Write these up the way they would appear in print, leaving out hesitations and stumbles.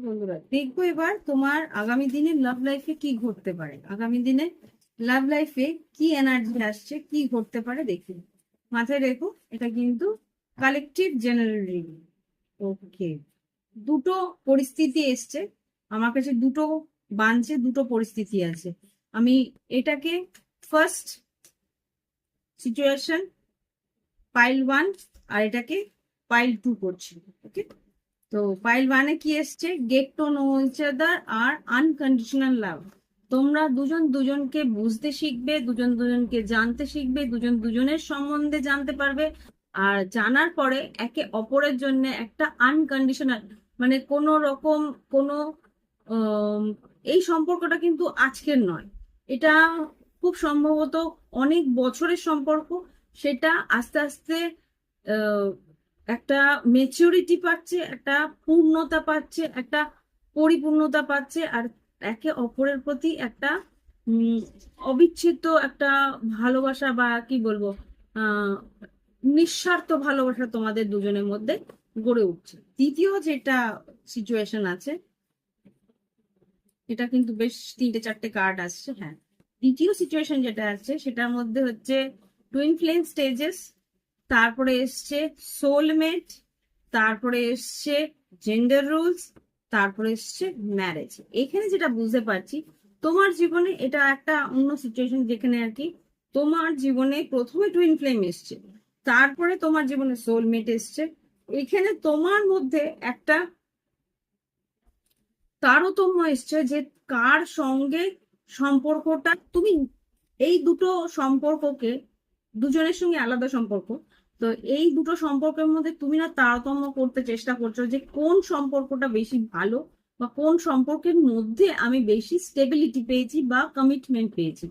বন্ধুরা, দেখবো এবার তোমার আগামী দিনে লাভ লাইফে কি ঘটতে পারে। আগামী দিনে লাভ লাইফে কি এনার্জি আসছে, কি ঘটতে পারে দেখি। মাথায় রেখো, এটা কিন্তু কালেকটিভ জেনারেল রিডিং। ওকে, দুটো পরিস্থিতি এসছে আমার কাছে, দুটো বাঞ্চে দুটো পরিস্থিতি আছে। আমি এটাকে ফার্স্ট সিচুয়েশন পাইল 1 আর এটাকে পাইল 2 করছি। ওকে, তো পাইল 1-এ কি এসছে? Get to know each other আর আনকন্ডিশনাল লাভ। তোমরা দুজন দুজনকে বুঝতে শিখবে, দুজন দুজনকে জানতে শিখবে, দুজন দুজনের সম্বন্ধে জানতে পারবে। আর জানার পরে একে অপরের জন্য একটা আনকন্ডিশনাল, মানে কোনো রকম কোনো আম, এই সম্পর্কটা কিন্তু আজকের নয়, এটা খুব সম্ভবত অনেক বছরের সম্পর্ক। সেটা আস্তে আস্তে একটা মেচুরিটি পাচ্ছে, একটা পূর্ণতা পাচ্ছে, একটা পরিপূর্ণতা পাচ্ছে। আর একে অপরের প্রতি একটা উম অবিচ্ছেদ্য একটা ভালোবাসা, বা কি বলবো, আহ নিঃস্বার্থ ভালোবাসা তোমাদের দুজনের মধ্যে গড়ে উঠছে। দ্বিতীয় যেটা সিচুয়েশন আছে, এটা কিন্তু বেশ তিনটে চারটে কার্ড আসছে। হ্যাঁ, দ্বিতীয় সিচুয়েশন যেটা আছে সেটার মধ্যে হচ্ছে টুইন ফ্লেম স্টেজেস, তারপরে এসছে সোলমেট, তারপরে এসছে জেন্ডার রুলস, তারপরে এসছে ম্যারেজ। এখানে যেটা বুঝতে পারছি, তোমার জীবনে এটা একটা অন্য সিচুয়েশন, যেখানে আর কি তোমার জীবনে প্রথমে টুইন ফ্লেম এসছে, তারপরে তোমার জীবনে সোলমেট এসছে। এখানে তোমার মধ্যে একটা তারতম্য এসছে যে কার সঙ্গে সম্পর্কটা তুমি, এই দুটো সম্পর্ককে, দুজনের সঙ্গে আলাদা সম্পর্ক, তো এই দুটো সম্পর্কের মধ্যে তুমি না তারতম্য করতে চেষ্টা করছো যে কোন সম্পর্কটা বেশি ভালো, বা কোন সম্পর্কের মধ্যে আমি বেশি স্টেবিলিটি পেয়েছি বা কমিটমেন্ট পেয়েছি।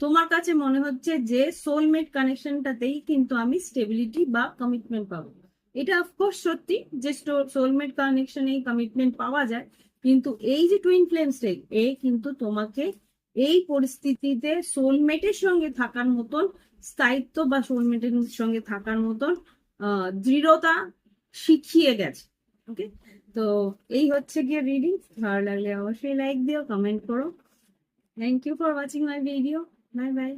তোমার কাছে মনে হচ্ছে যে সোলমেট কানেকশনটাতেই কিন্তু আমি স্টেবিলিটি বা কমিটমেন্ট পাবো। এটা অফকোর্স সত্যি যে সোলমেট কানেকশনে কমিটমেন্ট পাওয়া যায়, কিন্তু এই যে টুইন ফ্লেম স্টেজ, এই কিন্তু তোমাকে এই পরিস্থিতিতে সোলমেটের সঙ্গে থাকার মতন স্থায়িত্ব, বা সোলমেটের সঙ্গে থাকার মতন দৃঢ়তা শিখিয়ে গেছে। ওকে, তো এই হচ্ছে গিয়ে রিডিং। ভালো লাগলে অবশ্যই লাইক দিও, কমেন্ট করো। Thank you for watching my video. Bye by.